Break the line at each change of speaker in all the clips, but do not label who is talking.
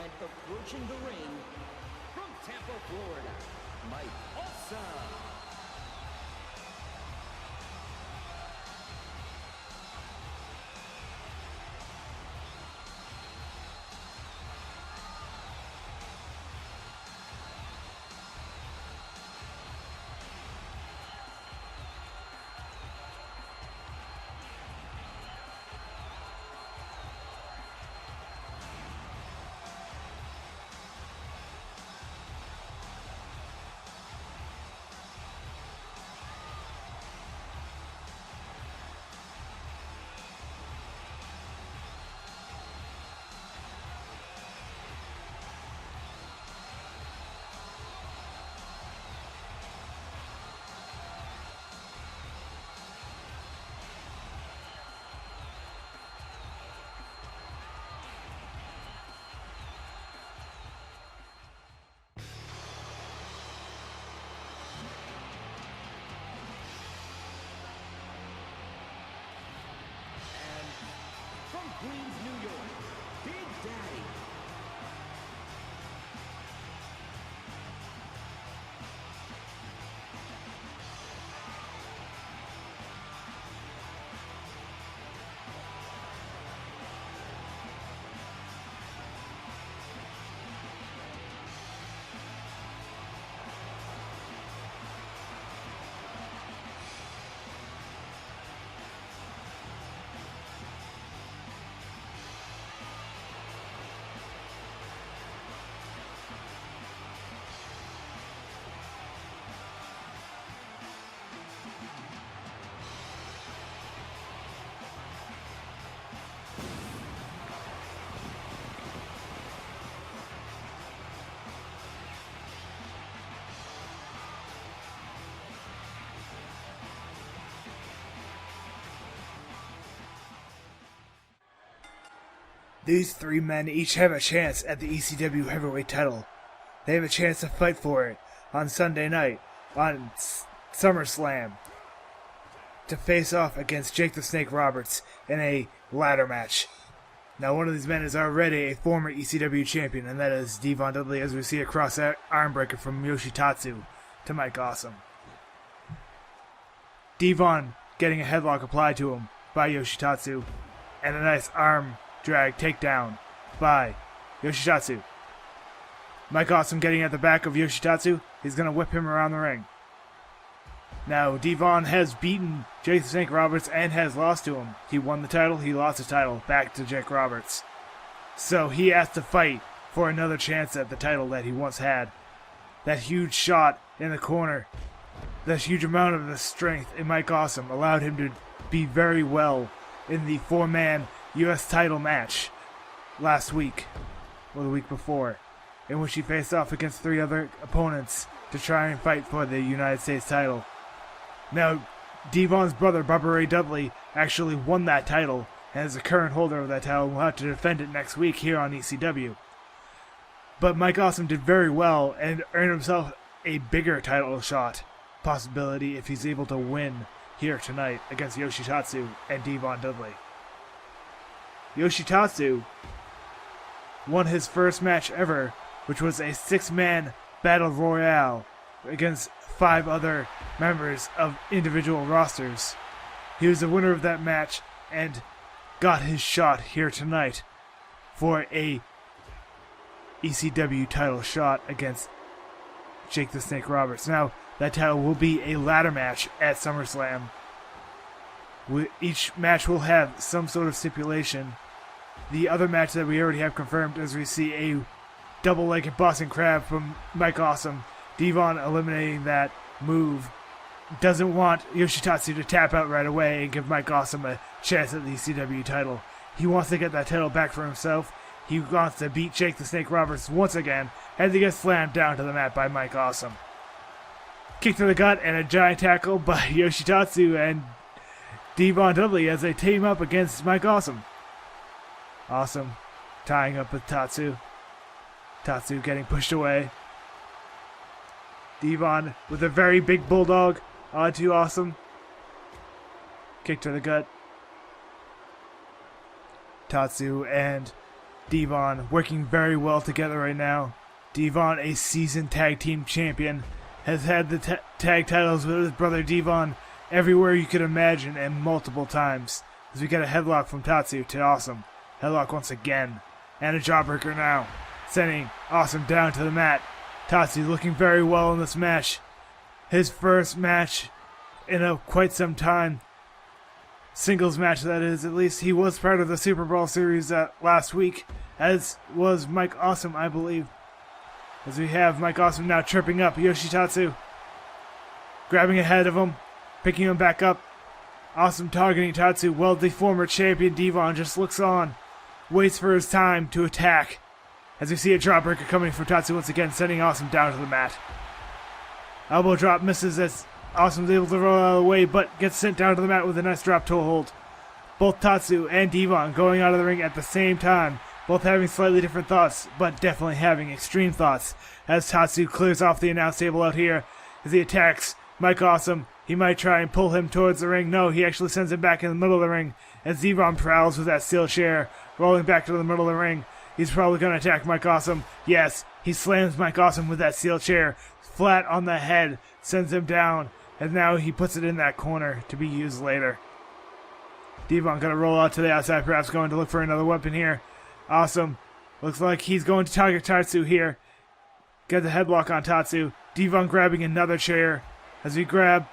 And approaching the ring from Tampa, Florida, Mike Pozzum. From Queens, New York, Big Daddy.
These three men each have a chance at the ECW Heavyweight title. They have a chance to fight for it on Sunday night on SummerSlam to face off against Jake the Snake Roberts in a ladder match. Now, one of these men is already a former ECW champion, and that is Dudley, as we see a cross arm breaker from Yoshi Tatsu to Mike Awesome. Devon getting a headlock applied to him by Yoshi Tatsu, and a nice arm drag takedown by Yoshi Tatsu. Mike Awesome getting at the back of Yoshi Tatsu. He's going to whip him around the ring. Now, Devon has beaten Jake the Snake Roberts and has lost to him. He won the title, he lost the title back to Jake Roberts. So he has to fight for another chance at the title that he once had. That huge shot in the corner, that huge amount of the strength in Mike Awesome allowed him to be very well in the four-man U.S. title match last week, or the week before, in which he faced off against three other opponents to try and fight for the United States title. Now, Devon's brother, Bubba Ray Dudley, actually won that title and is the current holder of that title and will have to defend it next week here on ECW. But Mike Awesome did very well and earned himself a bigger title shot possibility if he's able to win here tonight against Yoshi Tatsu and Devon Dudley. Yoshi Tatsu won his first match ever, which was a 6-man battle royale against 5 other members of individual rosters. He was the winner of that match and got his shot here tonight for a ECW title shot against Jake the Snake Roberts. Now, that title will be a ladder match at SummerSlam. Each match will have some sort of stipulation. The other match that we already have confirmed is we see a double-legged Boston Crab from Mike Awesome. Devon eliminating that move. Doesn't want Yoshi Tatsu to tap out right away and give Mike Awesome a chance at the ECW title. He wants to get that title back for himself. He wants to beat Jake the Snake Roberts once again, and he gets slammed down to the mat by Mike Awesome. Kick to the gut and a giant tackle by Yoshi Tatsu and Devon Dudley as they team up against Mike Awesome. Awesome tying up with Tatsu. Tatsu getting pushed away. Devon with a very big bulldog onto Awesome. Kick to the gut. Tatsu and Devon working very well together right now. Devon, a seasoned tag team champion, has had the tag titles with his brother Devon everywhere you could imagine and multiple times. As we get a headlock from Tatsu to Awesome. Headlock once again. And a jawbreaker now. Sending Awesome down to the mat. Tatsu looking very well in this match. His first match in quite some time. Singles match, that is. At least he was part of the Super Brawl series last week, as was Mike Awesome, I believe. As we have Mike Awesome now tripping up Yoshi Tatsu, grabbing ahead of him, picking him back up. Awesome targeting Tatsu, while the former champion Devon just looks on, waits for his time to attack. As we see a dropbreaker coming from Tatsu once again, sending Awesome down to the mat. Elbow drop misses as Awesome's able to roll out of the way, but gets sent down to the mat with a nice drop toe hold. Both Tatsu and Devon going out of the ring at the same time, both having slightly different thoughts, but definitely having extreme thoughts. As Tatsu clears off the announce table out here, as he attacks Mike Awesome, he might try and pull him towards the ring. No, he actually sends him back in the middle of the ring, as Devon prowls with that steel chair, rolling back to the middle of the ring. He's probably going to attack Mike Awesome. Yes, he slams Mike Awesome with that steel chair, flat on the head, sends him down. And now he puts it in that corner to be used later. Devon going to roll out to the outside, perhaps going to look for another weapon here. Awesome. Looks like he's going to target Tatsu here. Get the headlock on Tatsu. Devon grabbing another chair. As we grab,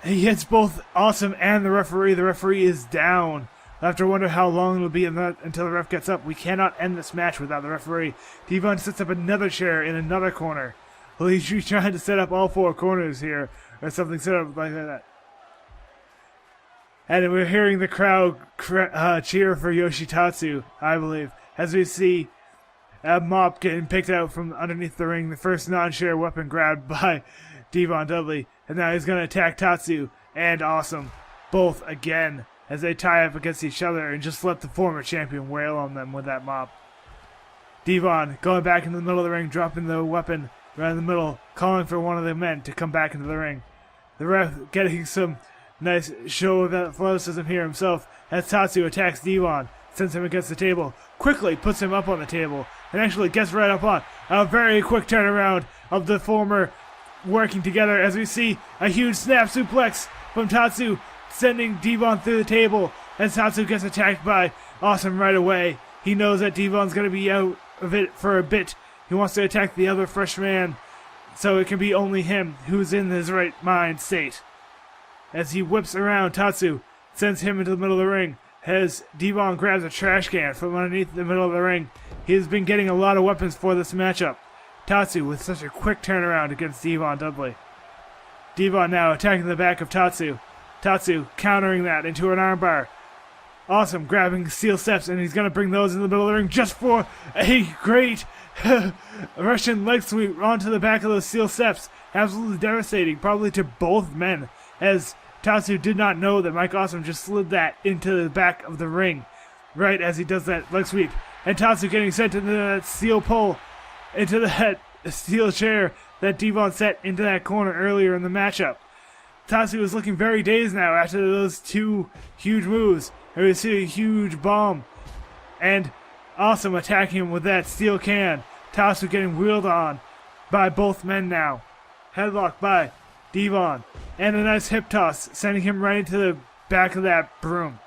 he hits both Awesome and the referee. The referee is down. I'll have to wonder how long it'll be until the ref gets up. We cannot end this match without the referee. Devon sets up another chair in another corner. Well, he's trying to set up all four corners here, or something set up like that. And we're hearing the crowd cheer for Yoshi Tatsu, I believe, as we see a mop getting picked out from underneath the ring, the first non-share weapon grabbed by Devon Dudley. And now he's going to attack Tatsu and Awesome, both again, as they tie up against each other and just let the former champion wail on them with that mop. Devon going back in the middle of the ring, dropping the weapon right in the middle, calling for one of the men to come back into the ring. The ref getting some nice show of athleticism here himself as Tatsu attacks Devon, sends him against the table, quickly puts him up on the table, and actually gets right up on. A very quick turnaround of the former working together as we see a huge snap suplex from Tatsu, sending Devon through the table as Tatsu gets attacked by Awesome right away. He knows that Devon's going to be out of it for a bit. He wants to attack the other fresh man, so it can be only him who's in his right mind state. As he whips around Tatsu, sends him into the middle of the ring, as Devon grabs a trash can from underneath the middle of the ring. He has been getting a lot of weapons for this matchup. Tatsu with such a quick turnaround against Devon Dudley. Devon now attacking the back of Tatsu. Tatsu countering that into an armbar. Awesome, grabbing steel steps, and he's going to bring those in the middle of the ring just for a great Russian leg sweep onto the back of those steel steps. Absolutely devastating, probably to both men, as Tatsu did not know that Mike Awesome just slid that into the back of the ring right as he does that leg sweep. And Tatsu getting sent into that steel pole, into that steel chair that Devon set into that corner earlier in the matchup. Tatsu is looking very dazed now after those two huge moves. And we see a huge bomb. And Awesome attacking him with that steel can. Tatsu getting wheeled on by both men now. Headlock by Devon. And a nice hip toss, sending him right into the back of that broom.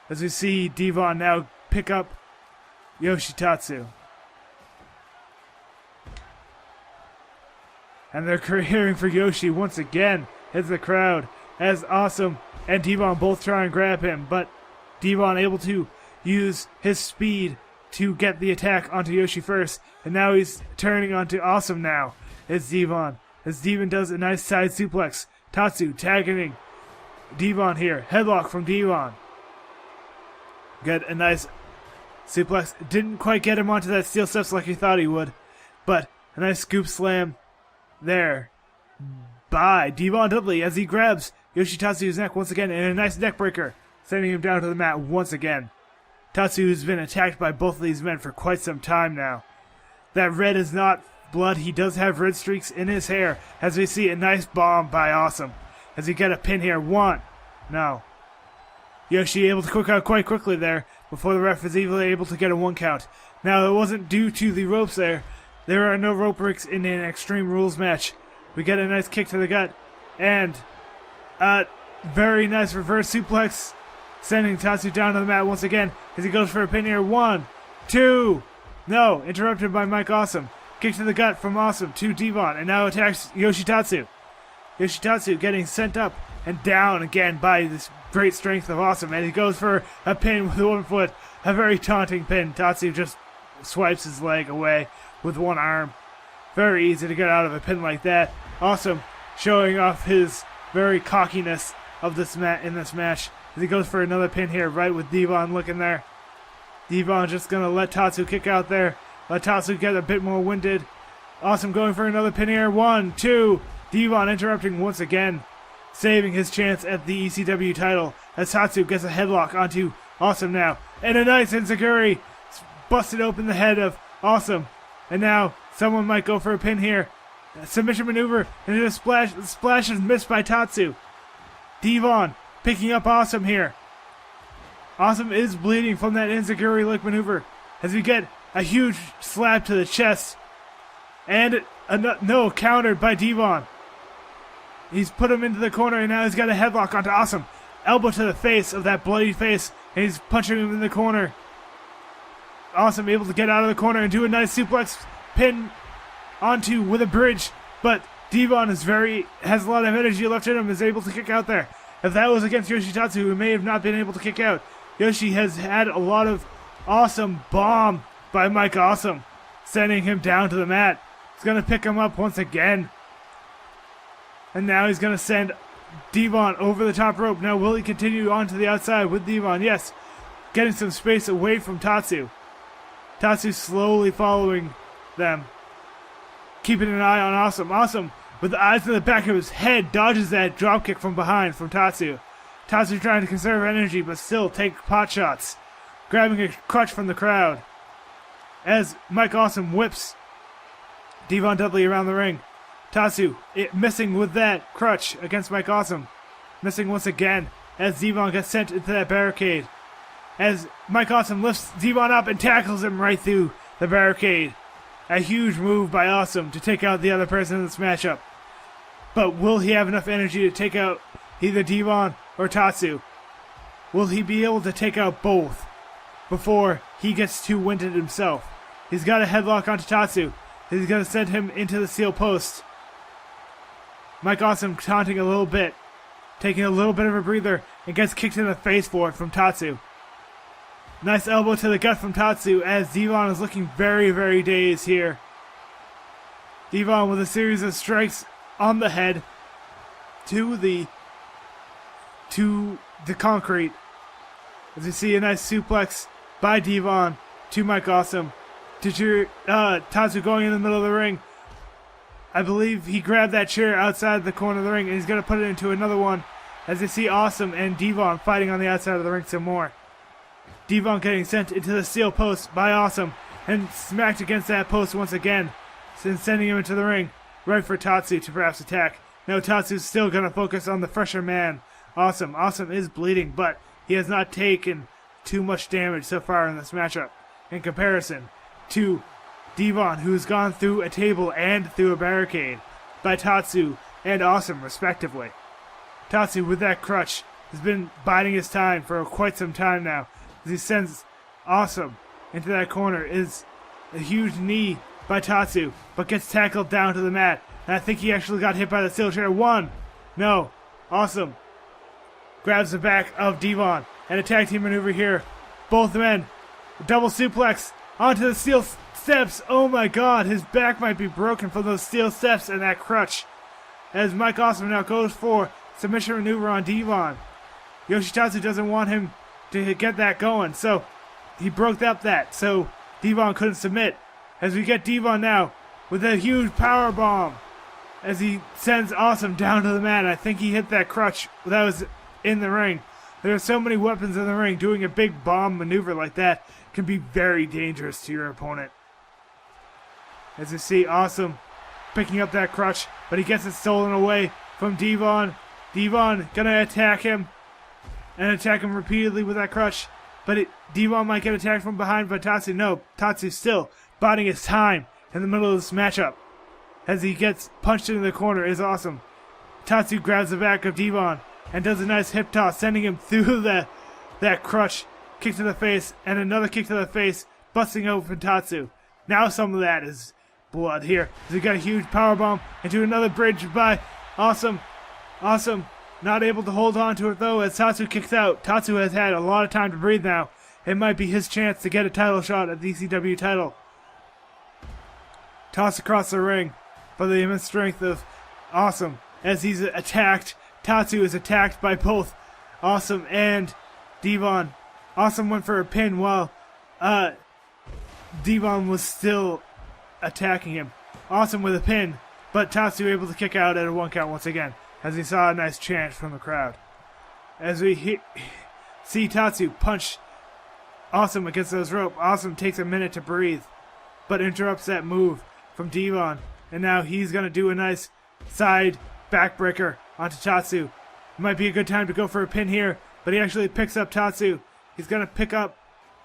As we see Devon now pick up Yoshi Tatsu. And they're cheering for Yoshi once again as the crowd, as Awesome and Devon both try and grab him, but Devon able to use his speed to get the attack onto Yoshi first, and now he's turning onto Awesome now. It's Devon, as Devon does a nice side suplex. Tatsu tagging Devon here. Headlock from Devon. Get a nice suplex. Didn't quite get him onto that steel steps like he thought he would, but a nice scoop slam there by Devon Dudley as he grabs Yoshi Tatsu's neck once again, and a nice neck breaker, sending him down to the mat once again. Tatsu has been attacked by both of these men for quite some time now. That red is not blood. He does have red streaks in his hair, as we see a nice bomb by Awesome. As he get a pin here. One. No. Yoshi able to cook out quite quickly there. before the ref is even able to get a 1 count. Now, it wasn't due to the ropes there. There are no rope breaks in an Extreme Rules match. We get a nice kick to the gut, and a very nice reverse suplex, sending Tatsu down to the mat once again as he goes for a pin here. 1, 2, no, interrupted by Mike Awesome. Kick to the gut from Awesome to Devon, and now attacks Yoshi Tatsu. Yoshi Tatsu getting sent up and down again by this great strength of Awesome, and he goes for a pin with 1 foot, a very taunting pin. Tatsu just swipes his leg away with 1 arm. Very easy to get out of a pin like that. Awesome showing off his very cockiness of this in this match as he goes for another pin here, right with Devon looking there. Devon just gonna let Tatsu kick out there. Let Tatsu get a bit more winded. Awesome going for another pin here. 1, 2. Devon interrupting once again, saving his chance at the ECW title as Tatsu gets a headlock onto Awesome now. And a nice enziguri. Busted open the head of Awesome. And now someone might go for a pin here. A submission maneuver and a splash. The splash is missed by Tatsu. Devon picking up Awesome here. Awesome is bleeding from that enziguri-like maneuver as we get a huge slap to the chest. And no, countered by Devon. He's put him into the corner and now he's got a headlock onto Awesome. Elbow to the face of that bloody face and he's punching him in the corner. Awesome able to get out of the corner and do a nice suplex pin onto with a bridge, but Devon has a lot of energy left in him, is able to kick out there. If that was against Yoshi Tatsu, who may have not been able to kick out, Yoshi has had a lot of awesome bomb by Mike Awesome, sending him down to the mat. He's going to pick him up once again. And now he's going to send Devon over the top rope. Now will he continue on to the outside with Devon? Yes. Getting some space away from Tatsu. Tatsu slowly following them. Keeping an eye on Awesome. Awesome, with the eyes in the back of his head, dodges that dropkick from behind from Tatsu. Tatsu trying to conserve energy, but still take pot shots. Grabbing a crutch from the crowd. As Mike Awesome whips Devon Dudley around the ring. Tatsu missing with that crutch against Mike Awesome. Missing once again as Devon gets sent into that barricade. As Mike Awesome lifts Devon up and tackles him right through the barricade. A huge move by Awesome to take out the other person in this matchup. But will he have enough energy to take out either Devon or Tatsu? Will he be able to take out both before he gets too winded himself? He's got a headlock onto Tatsu. He's going to send him into the steel post. Mike Awesome taunting a little bit, taking a little bit of a breather, and gets kicked in the face for it from Tatsu. Nice elbow to the gut from Tatsu as Devon is looking very, very dazed here. Devon with a series of strikes on the head to the concrete. As you see a nice suplex by Devon to Mike Awesome. Tatsu going in the middle of the ring. I believe he grabbed that chair outside the corner of the ring and he's going to put it into another one. As you see Awesome and Devon fighting on the outside of the ring some more. Devon getting sent into the steel post by Awesome and smacked against that post once again, sending him into the ring, right for Tatsu to perhaps attack. Now Tatsu's still going to focus on the fresher man, Awesome. Awesome is bleeding, but he has not taken too much damage so far in this matchup in comparison to Devon, who's gone through a table and through a barricade by Tatsu and Awesome respectively. Tatsu with that crutch has been biding his time for quite some time now. As he sends Awesome into that corner is a huge knee by Tatsu, but gets tackled down to the mat. And I think he actually got hit by the steel chair. No. Awesome grabs the back of Devon and a tag team maneuver here. Both men. Double suplex onto the steel steps. Oh my god, his back might be broken from those steel steps and that crutch. As Mike Awesome now goes for submission maneuver on Devon. Yoshi Tatsu doesn't want him to get that going, so he broke up that, so Devon couldn't submit. As we get Devon now with a huge power bomb as he sends Awesome down to the mat. I think he hit that crutch that was in the ring. There are so many weapons in the ring. Doing a big bomb maneuver like that can be very dangerous to your opponent. As you see Awesome picking up that crutch, but he gets it stolen away from Devon. Devon gonna attack him and attack him repeatedly with that crutch. but Devon might get attacked from behind by Tatsu. No, Tatsu's still biding his time in the middle of this matchup. As he gets punched into the corner is awesome. Tatsu grabs the back of Devon and does a nice hip toss, sending him through that crutch. Kick to the face, and another kick to the face, busting open Tatsu. Now some of that is blood here. As he got a huge powerbomb into another bridge by Awesome. Awesome. Not able to hold on to it though as Tatsu kicks out. Tatsu has had a lot of time to breathe now. It might be his chance to get a title shot at the ECW title. Toss across the ring by the immense strength of Awesome. As he's attacked, Tatsu is attacked by both Awesome and Devon. Awesome went for a pin while Devon was still attacking him. Awesome with a pin, but Tatsu able to kick out at a 1 count once again, as he saw a nice chant from the crowd. As we see Tatsu punch Awesome against those ropes, Awesome takes a minute to breathe, but interrupts that move from Devon, and now he's going to do a nice side backbreaker onto Tatsu. Might be a good time to go for a pin here, but he actually picks up Tatsu. He's going to pick up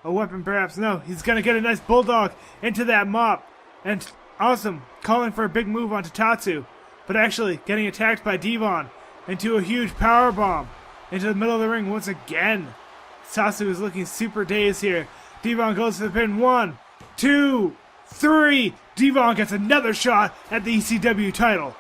a weapon perhaps. No, he's going to get a nice bulldog into that mop. And Awesome calling for a big move onto Tatsu, but actually getting attacked by Devon into a huge power bomb into the middle of the ring once again. Tatsu is looking super dazed here. Devon goes for the pin. 1, 2, 3. Devon gets another shot at the ECW title.